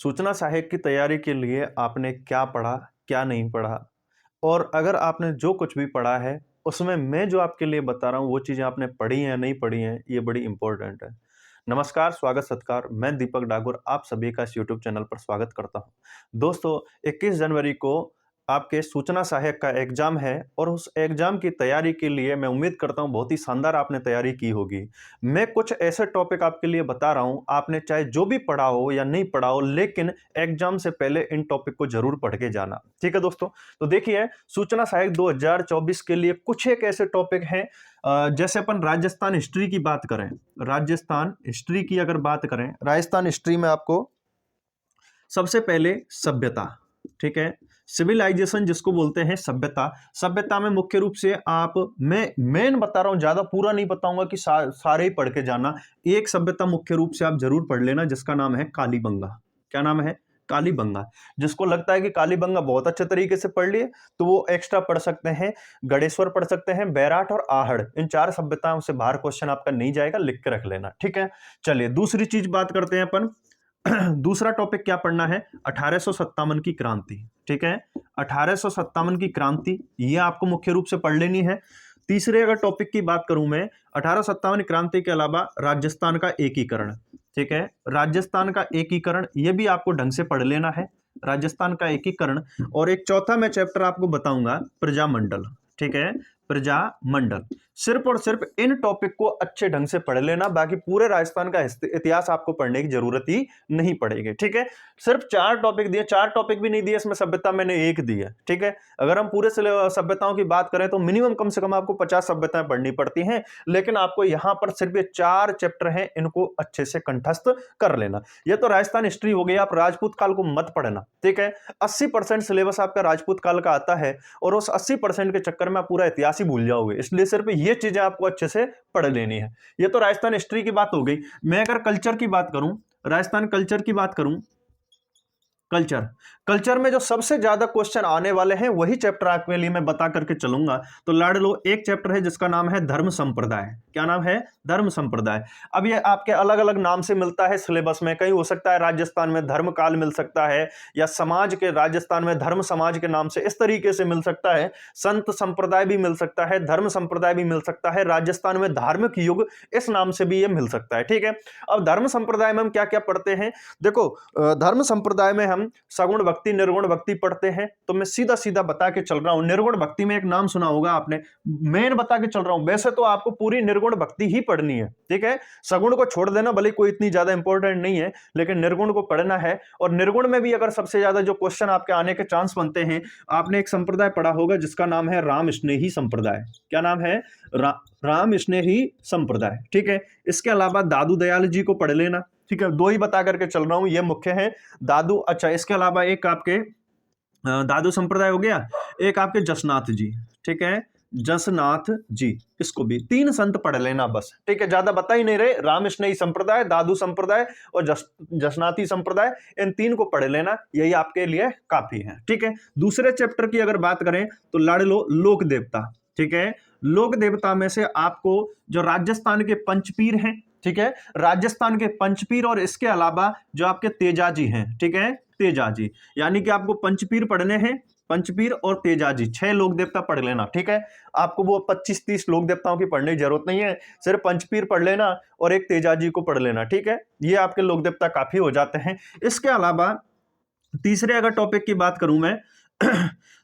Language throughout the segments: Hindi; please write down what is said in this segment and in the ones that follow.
सूचना सहायक की तैयारी के लिए आपने क्या पढ़ा, क्या नहीं पढ़ा और अगर आपने जो कुछ भी पढ़ा है, उसमें मैं जो आपके लिए बता रहा हूँ, वो चीज़ें आपने पढ़ी हैं या नहीं पढ़ी हैं, ये बड़ी इंपॉर्टेंट है। नमस्कार, स्वागत सत्कार, मैं दीपक डागर आप सभी का इस यूट्यूब चैनल पर स्वागत करता हूँ। दोस्तों, 21 जनवरी को आपके सूचना सहायक का एग्ज़ाम है और उस एग्ज़ाम की तैयारी के लिए मैं उम्मीद करता हूँ बहुत ही शानदार आपने तैयारी की होगी। मैं कुछ ऐसे टॉपिक आपके लिए बता रहा हूँ, आपने चाहे जो भी पढ़ा हो या नहीं पढ़ा हो, लेकिन एग्ज़ाम से पहले इन टॉपिक को ज़रूर पढ़ के जाना। ठीक है दोस्तों? तो देखिए, सूचना सहायक 2024 के लिए कुछ एक ऐसे टॉपिक हैं जैसे अपन राजस्थान हिस्ट्री की बात करें, राजस्थान हिस्ट्री की अगर बात करें, राजस्थान हिस्ट्री में आपको सबसे पहले सभ्यता, ठीक है, सिविलाइजेशन जिसको बोलते हैं सभ्यता। सभ्यता में मुख्य रूप से आप मैं मेन बता रहा हूं, ज्यादा पूरा नहीं बताऊंगा कि सारे ही पढ़ के जाना। एक सभ्यता मुख्य रूप से आप जरूर पढ़ लेना जिसका नाम है कालीबंगा। क्या नाम है? कालीबंगा। जिसको लगता है कि कालीबंगा बहुत अच्छे तरीके से पढ़ लिए तो वो एक्स्ट्रा पढ़ सकते हैं, गणेश्वर पढ़ सकते हैं, बैराट और आहड़, इन चार सभ्यताओं से बाहर क्वेश्चन आपका नहीं जाएगा, लिख के रख लेना। ठीक है, चलिए दूसरी चीज बात करते हैं अपन। दूसरा टॉपिक क्या पढ़ना है? 1857 की क्रांति। ठीक है, 1857 की क्रांति ये आपको मुख्य रूप से पढ़ लेनी है। तीसरे अगर टॉपिक की बात करूं मैं, 1857 क्रांति के अलावा राजस्थान का एकीकरण। ठीक है, राजस्थान का एकीकरण ये भी आपको ढंग से पढ़ लेना है, राजस्थान का एकीकरण। और एक चौथा मैं चैप्टर आपको बताऊंगा, प्रजामंडल। ठीक है, प्रजामंडल। सिर्फ और सिर्फ इन टॉपिक को अच्छे ढंग से पढ़ लेना, बाकी पूरे राजस्थान का इतिहास आपको पढ़ने की जरूरत ही नहीं पड़ेगी। ठीक है, सिर्फ 4 टॉपिक दिए, 4 टॉपिक भी नहीं दिए, इसमें सभ्यता मैंने एक दी है। ठीक है, अगर हम पूरे सभ्यताओं की बात करें तो मिनिमम कम से कम आपको 50 सभ्यताएं पढ़नी पड़ती हैं, लेकिन आपको यहां पर सिर्फ ये 4 चैप्टर हैं, इनको अच्छे से कंठस्थ कर लेना। ये तो राजस्थान हिस्ट्री हो गई, आप राजपूत काल को मत पढ़ना। ठीक है, 80% सिलेबस आपका राजपूत काल का आता है और उस 80% के चक्कर में आप पूरा इतिहास ही भूल जाओगे, इसलिए सिर्फ ये चीजें आपको अच्छे से पढ़ लेनी है। ये तो राजस्थान हिस्ट्री की बात हो गई। मैं अगर कल्चर की बात करूं, राजस्थान कल्चर की बात करूं, कल्चर कल्चर में जो सबसे ज्यादा क्वेश्चन आने वाले हैं वही चैप्टर आपके लिए मैं बता करके चलूंगा। तो लाड़ लो, एक चैप्टर है जिसका नाम है धर्म संप्रदाय। क्या नाम है? धर्म संप्रदाय। अब ये आपके अलग अलग नाम से मिलता है सिलेबस में, कहीं हो सकता है राजस्थान में धर्म काल मिल सकता है, या समाज के राजस्थान में धर्म समाज के नाम से इस तरीके से मिल सकता है, संत संप्रदाय भी मिल सकता है, धर्म संप्रदाय भी मिल सकता है, राजस्थान में धार्मिक युग इस नाम से भी ये मिल सकता है। ठीक है, अब धर्म संप्रदाय में हम क्या क्या पढ़ते हैं? देखो, धर्म संप्रदाय में हम सगुण भक्ति निर्गुण भक्ति पढ़ते हैं। तो मैं सीधा सीधा बता के चल रहा हूं, निर्गुण भक्ति में एक नाम सुना होगा आपने, मेन बता के चल रहा हूं। वैसे तो आपको पूरी निर्गुण भक्ति ही पढ़नी है। ठीक है, सगुण को छोड़ देना, भले कोई इतनी ज्यादा इंपॉर्टेंट नहीं है, लेकिन निर्गुण को पढ़ना है। और निर्गुण में भी अगर सबसे ज्यादा जो क्वेश्चन आपके आने के चांस बनते हैं, आपने एक संप्रदाय पढ़ा होगा जिसका नाम है राम स्नेही संप्रदाय। क्या नाम है? राम स्नेही संप्रदाय। ठीक है, इसके अलावा दादू दयाल जी को पढ़ लेना। ठीक है, 2 ही बता करके चल रहा हूं, ये मुख्य है दादू। अच्छा, इसके अलावा एक आपके दादू संप्रदाय हो गया, एक आपके जसनाथ जी। ठीक है, जसनाथ जी, इसको भी 3 संत पढ़ लेना बस। ठीक है, ज्यादा बता ही नहीं रहे, राम स्नेही संप्रदाय, दादू संप्रदाय और जसनाथी संप्रदाय, इन 3 को पढ़ लेना, यही आपके लिए काफी है। ठीक है, दूसरे चैप्टर की अगर बात करें तो लड़ लो लोक देवता। ठीक है, लोक देवता में से आपको जो राजस्थान के पंचपीर हैं, ठीक है, राजस्थान के पंचपीर और इसके अलावा जो आपके तेजाजी हैं, ठीक है, तेजाजी, यानी कि आपको पंचपीर पढ़ने हैं, पंचपीर और तेजाजी 6 लोक देवता पढ़ लेना। ठीक है, आपको वो 25-30 लोक देवताओं की पढ़ने की जरूरत नहीं है, सिर्फ पंचपीर पढ़ लेना और एक तेजाजी को पढ़ लेना। ठीक है, ये आपके लोक देवता काफी हो जाते हैं। इसके अलावा तीसरे अगर टॉपिक की बात करूं मैं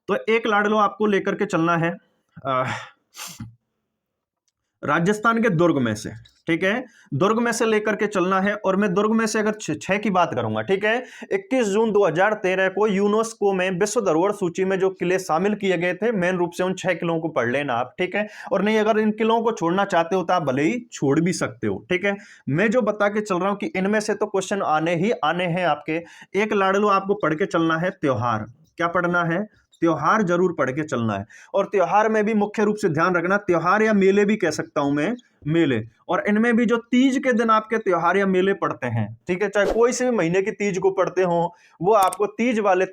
तो एक लाडलो आपको लेकर के चलना है राजस्थान के दुर्ग में से। ठीक है, दुर्ग में से लेकर के चलना है, और मैं दुर्ग में से अगर 6 की बात करूंगा। ठीक है, 21 जून 2013 को यूनेस्को में विश्व धरोहर सूची में जो किले शामिल किए गए थे, मेन रूप से उन 6 किलों को पढ़ लेना आप। ठीक है, और नहीं अगर इन किलों को छोड़ना चाहते हो तो आप भले ही छोड़ भी सकते हो। ठीक है, मैं जो बता के चल रहा हूं कि इनमें से तो क्वेश्चन आने ही आने हैं आपके। एक लाडलो आपको पढ़ के चलना है त्योहार। क्या पढ़ना है? त्योहार जरूर पढ़ के चलना है। और त्योहार में भी मुख्य रूप से ध्यान रखना, त्योहार या मेले भी कह सकता हूं मैं, मेले, और इनमें भी जो तीज के दिन आपके त्योहार या मेले पड़ते हैं, ठीक है, चाहे कोई से भी महीने की तीज को पढ़ते हो, वो आपको तीज वाले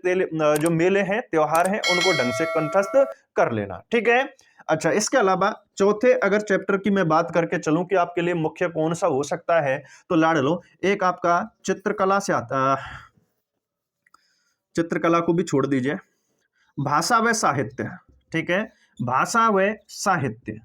जो मेले हैं, त्योहार हैं, उनको ढंग से कंठस्थ कर लेना। ठीक है, अच्छा, इसके अलावा चौथे अगर चैप्टर की मैं बात करके चलूं कि आपके लिए मुख्य कौन सा हो सकता है, तो लाड़ लो, एक आपका चित्रकला से आता, चित्रकला को भी छोड़ दीजिए, भाषा व साहित्य, ठीक है, भाषा व साहित्य,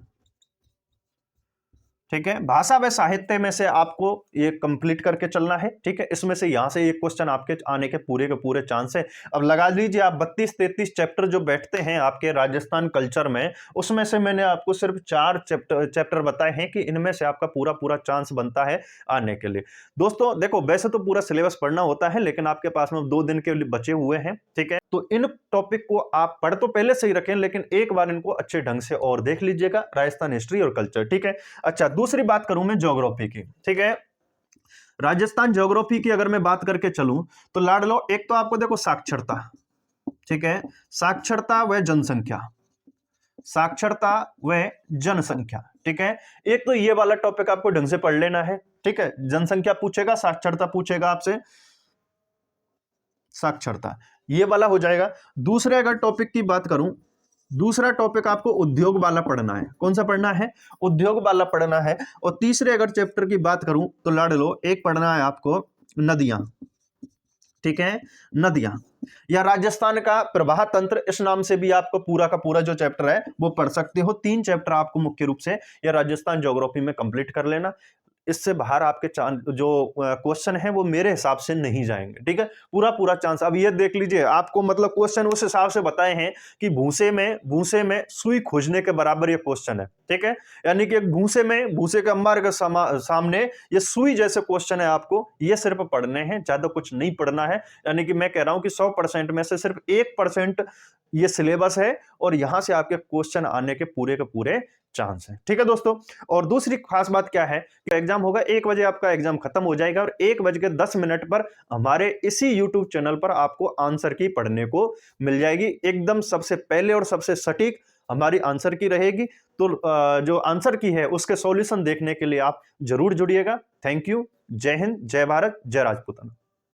ठीक है, भाषा व साहित्य में से आपको ये कंप्लीट करके चलना है, ठीक है। इसमें से यहां से एक क्वेश्चन आपके आने के पूरे चांस है। अब लगा लीजिए आप 32-33 चैप्टर जो बैठते हैं आपके राजस्थान कल्चर में, उसमें से मैंने आपको सिर्फ 4 चैप्टर बताए हैं कि इनमें से आपका पूरा चांस बनता है आने के लिए। दोस्तों देखो, वैसे तो पूरा सिलेबस पढ़ना होता है, लेकिन आपके पास में 2 दिन के लिए बचे हुए हैं, ठीक है। तो इन टॉपिक को आप पढ़ तो पहले से ही रखें, लेकिन एक बार इनको अच्छे ढंग से और देख लीजिएगा, राजस्थान हिस्ट्री और कल्चर, ठीक है। अच्छा, दूसरी बात करूं मैं ज्योग्राफी की, ठीक है। राजस्थान ज्योग्राफी की अगर मैं बात करके चलूं तो लाड लो, एक तो आपको देखो साक्षरता, ठीक है, साक्षरता व जनसंख्या, साक्षरता व जनसंख्या, ठीक है। एक तो ये वाला टॉपिक आपको ढंग से पढ़ लेना है, ठीक है। जनसंख्या पूछेगा, साक्षरता पूछेगा आपसे, साक्षरता ये वाला हो जाएगा। दूसरे अगर टॉपिक की बात करूं, दूसरा टॉपिक आपको उद्योग वाला पढ़ना है। कौन सा पढ़ना है? उद्योग वाला पढ़ना है। और तीसरे अगर चैप्टर की बात करूं तो लाड़ लो, एक पढ़ना है आपको नदियां, ठीक है, नदियां, या राजस्थान का प्रवाह तंत्र, इस नाम से भी आपको पूरा का पूरा जो चैप्टर है वो पढ़ सकते हो। 3 चैप्टर आपको मुख्य रूप से या राजस्थान ज्योग्राफी में कंप्लीट कर लेना। इससे बाहर आपके जो क्वेश्चन है वो मेरे हिसाब से नहीं जाएंगे, ठीक है। पूरा चांस। अब ये देख लीजिए, आपको मतलब क्वेश्चन उस हिसाब से बताए हैं कि भूसे में सुई खोजने के बराबर ये क्वेश्चन है, ठीक है। यानी कि एक भूसे के अंबार के सामने ये सुई जैसे क्वेश्चन है, आपको ये सिर्फ पढ़ने हैं, ज्यादा कुछ नहीं पढ़ना है। यानी कि मैं कह रहा हूं कि 100% में से सिर्फ 1% ये सिलेबस है और यहां से आपके क्वेश्चन आने के पूरे चांस है, ठीक है दोस्तों। और दूसरी खास बात क्या है कि एग्जाम होगा 1 बजे, आपका एग्जाम खत्म हो जाएगा और 1:10 पर हमारे इसी YouTube चैनल पर आपको आंसर की पढ़ने को मिल जाएगी। एकदम सबसे पहले और सबसे सटीक हमारी आंसर की रहेगी। तो जो आंसर की है उसके सॉल्यूशन देखने के लिए आप जरूर जुड़िएगा। Thank you. जय हिंद, जय भारत, जय राजपूताना।